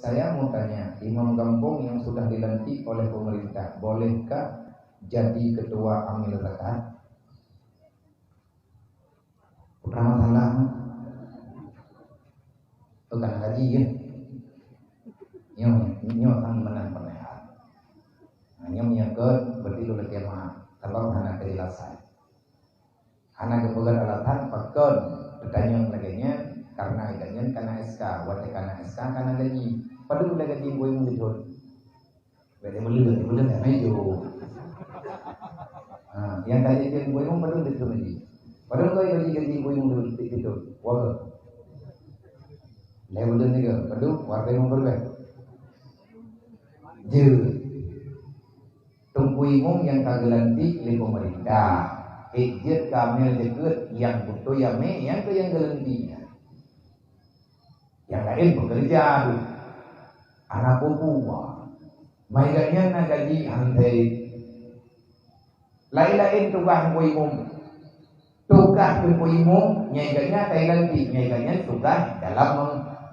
Saya mau tanya, imam kampung yang sudah dilantik oleh pemerintah, bolehkah jadi ketua amil zakat? Putra masalah, bukan haji ya. Nyo sang menang penehat. Nyo menyangkut berarti lu lagi mah kalau hana kejelasan. Hana kebulan alatan fakon bertanya lagi karena ikannya karena SK, buat karena SK karena gaji. Padahal udah gaji gue yang dijod. Beda belum ya mejo. Yang gaji gue yang padahal dijod lagi. Padahal gue gaji gue yang dijod. Wah. Level ni ke? Padahal warga yang berbeda. Je tunggu imum yang kagelantik oleh pemerintah ejit kamil deket yang butuh yang ke yang gelantinya yang lain bekerja anak buah mainnya nak gaji hantai lain-lain tugas imum nyaigannya Thailandik nyaigannya tugas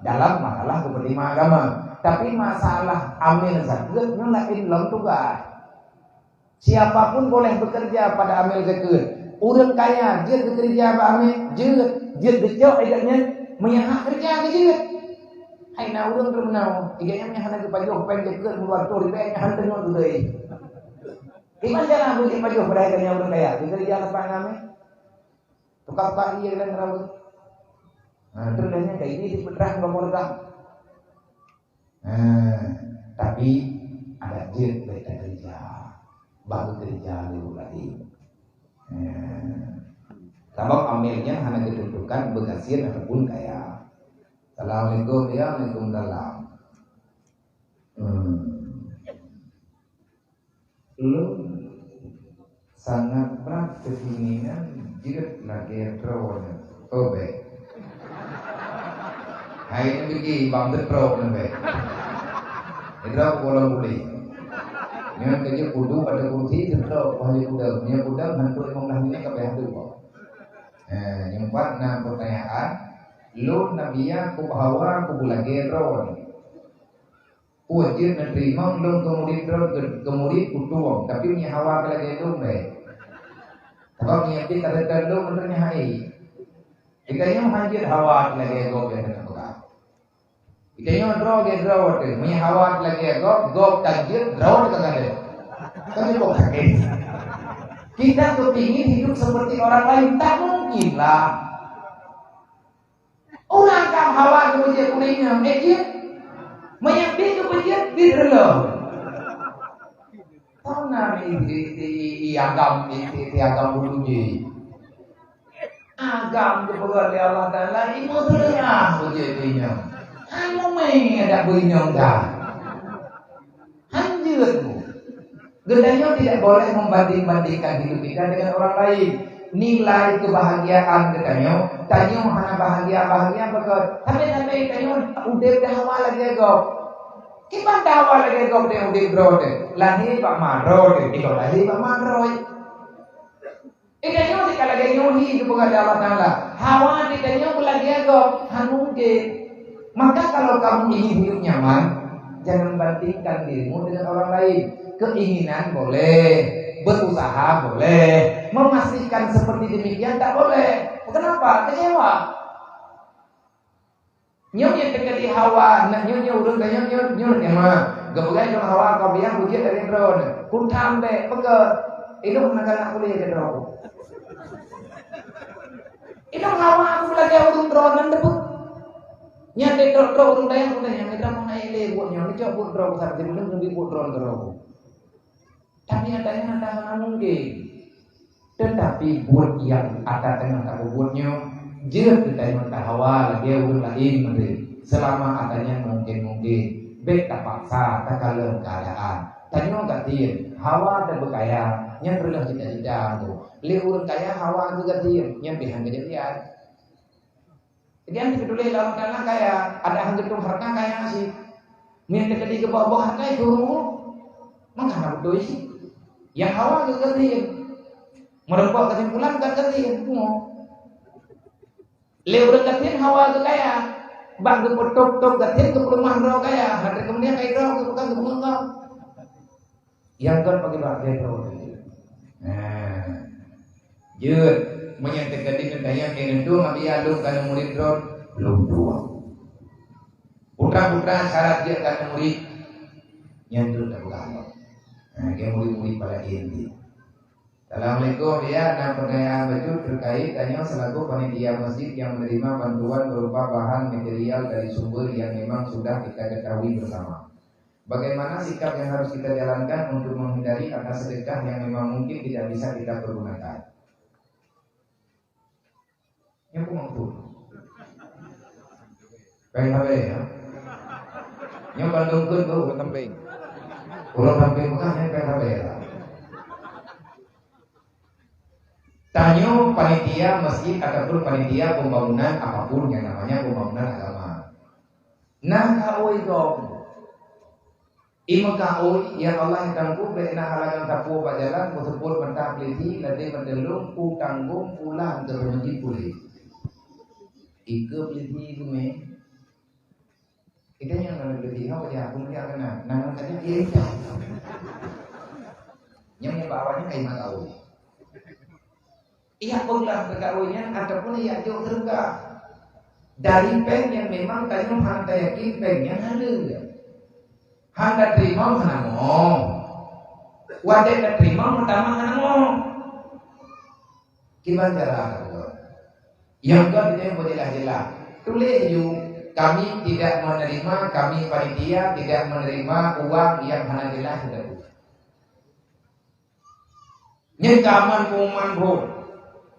dalam masalah kepentingan agama. Tapi masalah amil zakat lain dalam tugas. Siapapun boleh bekerja pada amil zakat. Orang kaya dia bekerja pada amil dia becok agaknya menyahak kerja ke dia. Hai na orang termenau agaknya menyahak ke pajuh pen zakat keluar tu ribetnya hantar tu deui. Gimana cara bagi pajuh pada agaknya orang kaya bekerja apa amil? Tukar pak dia dan rambut. Nah, terusnya kayak ini dipeterang pemerintah. Tapi ada jet beda kerja, baru kerja dulu lagi. Sebab amilnya hanya kedudukan bekasir ataupun kaya. Assalamualaikum ya, waalaikumsalam. Lu sangat berat keinginan jirat lagi terowongan, baik. Hai ini begini bang terprok nabe. Itu bola boleh. Yang kerja kudu pada kursi terprok wahai kuda. Yang kuda hantu 15 minit kabeh hantu kok. Yang empat pertanyaan. Lu nabiya ku bahawa ku bulage ron. Wajib menerima lu kemudian kutuang tapi ni hawa lagi lu be. Sebab ni abdi kata lu menurutnya hai. Ikanya hanjir hawa lagi go be. Ikanya draw water, punya hawa lagi go tajir draw kagak. Kan kok sakit. Kita kepingin hidup seperti orang lain tak mungkin lah. Orang kam hawa kemudian kulitnya, menyampi kemudian direlom. Tahu nami di agam buluji. Agam kepada Allah Taala itu terlihat begitunya. Anu ada bunyong dah. Anjirmu. Gendanya tidak boleh membanding-bandingkan hidup kita dengan orang lain. Nilai kebahagiaan katanya, tanya hanya bahagia betul. Tapi tanya udah hawa lagi go. Gimana hawa lagi go deh udah brode. Lahir pak maro deh, itu lahir pak maro. Ikanya dikala lagi nyuhi kepada Allah Taala. Hawa dikanya lagi go, hanungke. Maka kalau kamu ingin hidup nyaman, jangan bandingkan dirimu dengan orang lain. Keinginan boleh, berusaha boleh, memastikan seperti demikian tak boleh. Kenapa? Kecewa. Nyonya terjadi hawa, nyonya urut nyonya mah. Kemudian nyonya hawa kau biang ujian dari drone. Kun tambe pegat. Itu nak kuliah ke drone. Itu hawa aku lagi urut drone dan debut. Nyate drone urut yang kita mau naik buat nyonya coba buat drone saat sebelum lebih buat drone. Tapi adanya tangan mungkin. Tetapi buat yang ada dengan tak buatnya, jika kita minta hawa lagi urut lain menteri. Selama adanya mungkin baik tak paksa, tak kalau keadaan. Tanya gantiin hawa dan berkaya, yang perlu cita-cita tu. Lihat kaya hawa tu gantiin, yang pihak kejadian. Jadi kedua lawan kalah kaya, ada hantu tu harta kaya sih. Minta kedi ke bawah harta itu, mana betul sih? Yang hawa tu gantiin. Merubah kesimpulan gantiin semua. Lihat gantiin hawa tu kaya. Bang tu potong gantiin tu rumah roh kaya, Yang kan pakai bagai terus. Nah, jut menyatakan di kendayang yang itu nabi alung karena murid drone belum tua. Putra-putra syarat dia karena murid nyentuh tak bukan. Nah, dia murid-murid pada inti. Assalamualaikum ya, nah pertanyaan baju terkait tanya selaku panitia masjid yang menerima bantuan berupa bahan material dari sumber yang memang sudah kita ketahui bersama. Bagaimana sikap yang harus kita jalankan untuk menghindari kata sedekah yang memang mungkin tidak bisa kita pergunakan? Yang mampu. PKB ya. Yang Bandung ke ulah kambing. Ulah kambing bukan yang PKB ya. Tanya panitia masjid ataupun panitia pembangunan apapun yang namanya pembangunan agama. Nah kau itu, ima kau yang Allah yang tangguh benar halangan tapu pajalan, bersebut mentah peliti, nanti mendelung ku tanggung pulang ke masjid pulih. Ika peliti itu me, kita yang nak peliti, apa dia? Aku dia kena, nama tanya dia itu. Yang bawahnya kayak kau. Ia pulang kekawinnya ataupun ia jauh terbuka dari peng yang memang tanya hanta yakin peng yang ada hanta terima mana mau wadah terima pertama mana mau gimana cara yang kedua yang berjelas-jelas tulis you kami tidak menerima kami panitia tidak menerima uang yang hana jelas sudah nyekaman pengumuman pun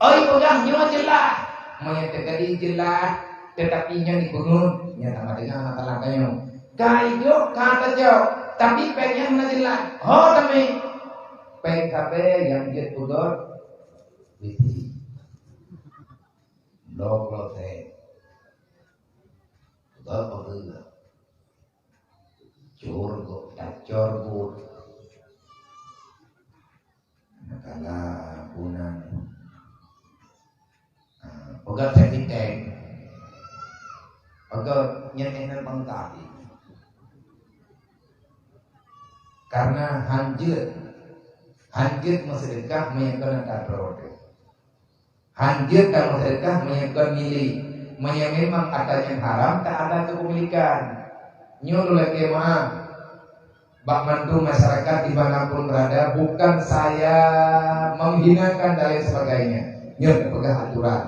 pegangnya jelas, menyatakan jelas, tetapi yang dibangun, nyata dengan masalah kayu. Kayu kata jauh, tapi pengen mana jelas. Oh tapi PKB yang dia pegor, witi, dokter teh, pegor pegor, curgo, tak curgo, nakala punan. Pegat septic tank, pegat nyetenan pengkapi, karena hanjut masyarakat menyebabkan kadrot, hanjut kalau masyarakat menyebabkan milik, memang ada yang haram tak ada kepemilikan, nyuruh lagi maaf, bak mantu masyarakat dimanapun berada, bukan saya menghinakan dan lain sebagainya, nyuruh pegang aturan.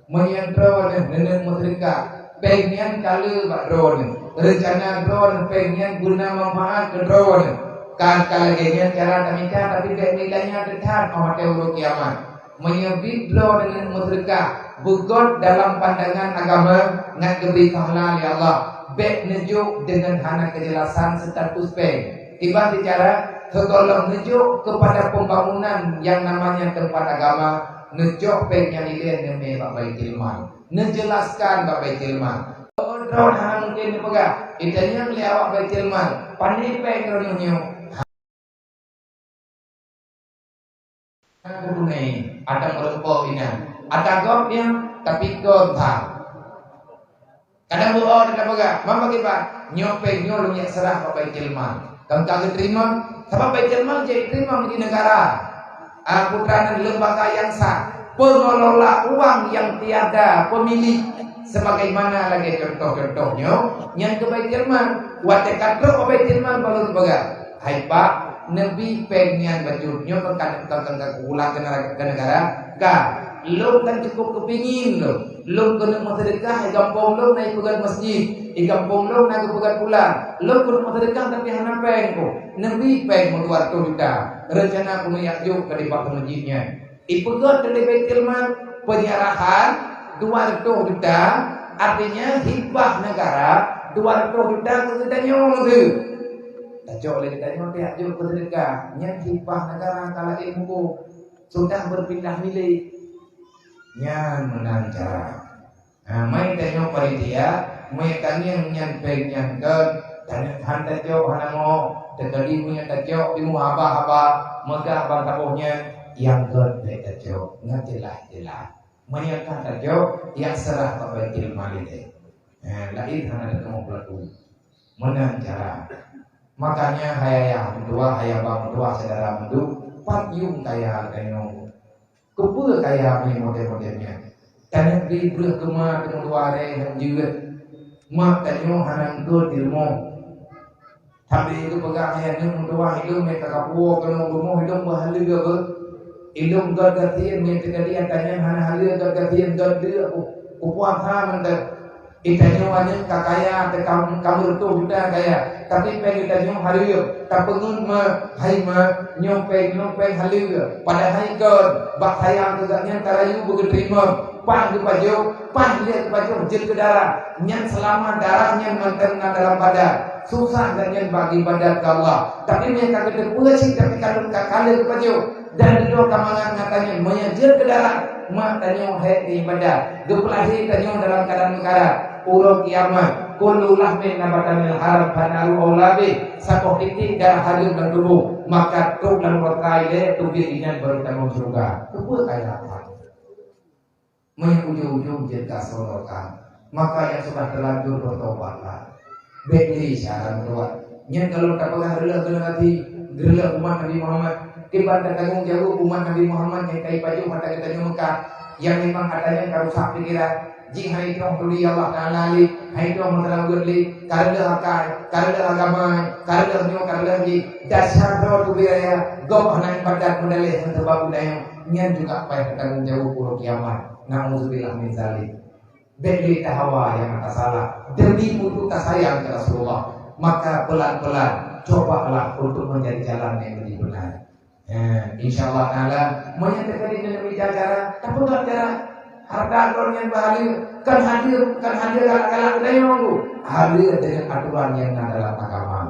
Menyandron dengan musyrika pengen kali bak drone rencana drone pengen guna manfaat ke drone kan kalagenya cara tamika tapi nilainya dekat pada urut kiamat menyebut drone dengan musyrika bukan dalam pandangan agama ngat geberi halal ya Allah baik nejuk dengan hana kejelasan status peng tiba bicara tolong nejuk kepada pembangunan yang namanya tempat agama ngejok pengen ide neme bapak Tilman ngejelaskan bapak Tilman drone hang mungkin dipegang itanya melihat bapak Tilman pandai pengen nyo aku nih ada merempau ini ada gopnya tapi gonta kadang doa tidak pegang mama kita nyopeng nyolong yang serah bapak Tilman kamu kagak terima sebab bapak Tilman jadi terima di negara putra dan lembaga yang sah, pengelola uang yang tiada pemilik, sebagaimana lagi contoh-contohnya yang ke Baitilman, watekat roh Baitilman baru lembaga. Hai Pak, Nabi pengen bajutnya ke ulang ke negara, kah? Lo kan cukup kepingin lo kena sedekah, gampang lo naik pegang masjid, gampang lo naik pegang pulang, lo kena sedekah tapi hana peng Nabi peng mengeluar juta. Rencana aku yuk ke depan masjidnya. Ipegot dari Baitilman penyerahan 200 juta, artinya hibah negara 200 juta ke kita nyong tu. Tak oleh kita nyong tiap jauh bersedekah. Yang hibah negara kala ilmu sudah berpindah milik. Yang menang cara. Main tanya panitia, main tanya yang pengen dan hantar jauh hanamo. Dekali punya tajok di muhabah maka abang tabuhnya yang gede tajok nggak jelas menyatakan tajok yang serah Baitul Mal itu lain hanya ketemu pelaku menang cara Makanya hayaya dua hayabang dua saudara mendu patyung kaya kanyo kepul kaya ni model-modelnya karena di belah kema kemuduare dan juga mak kanyo hanang tu dilmo tapi itu pegang hayanya mudua hidung mereka kapuo kena gumo hidung bahalu ga hidung gagatian mereka kalian tanya hana halu gagatian gadu upuang ha manda ikanyo wanya kakaya te kamu tu sudah kaya tapi pe ikanyo halu ta pengun ma hai ma nyompe halu pada hai kon bak hayang tegaknya tarayu begitu terima pang di pajo pang lihat pajo jil ke darah nyan selama darahnya manten dalam badan susah dan nyan bagi badan ke Allah tapi mereka kata pula sih tapi kalau kali ke pajo dan dua kamangan katanya menyajil ke darah mak tanyo hai di badan gepelahi tanyo dalam keadaan mekara urut kiamat kullu lahmin nabatanil haram fanaru aulabi sakoh titik darah hadir dan tubuh maka tuk dan berkait tubi inyan bertemu surga kebut kaya apa ujung-ujung jika sorokan maka yang sudah terlanjur bertobatlah beli syarat bertobat nyen kalau tak pernah gelah hati gelah umat Nabi Muhammad tiba tanggung jawab umat Nabi Muhammad yang kai paju mata kita Mekah yang memang katanya karusak pikiran jing hai tong tuli Allah Taala li hai tong masalah gerli karela akai karela agama karela nyo karela ji dasar do biaya go hanai badat modale sebab budaya nyen juga payah tanggung jawab puluh kiamat na'udzubillah min zalik beli hawa yang atas salah demi mutu sayang ke Rasulullah maka pelan-pelan cobalah untuk menjadi jalan yang lebih benar insyaallah taala menyatakan dengan cara tapi cara harta yang bahagia kan hadir kala-kala hadir dengan aturan yang dalam agama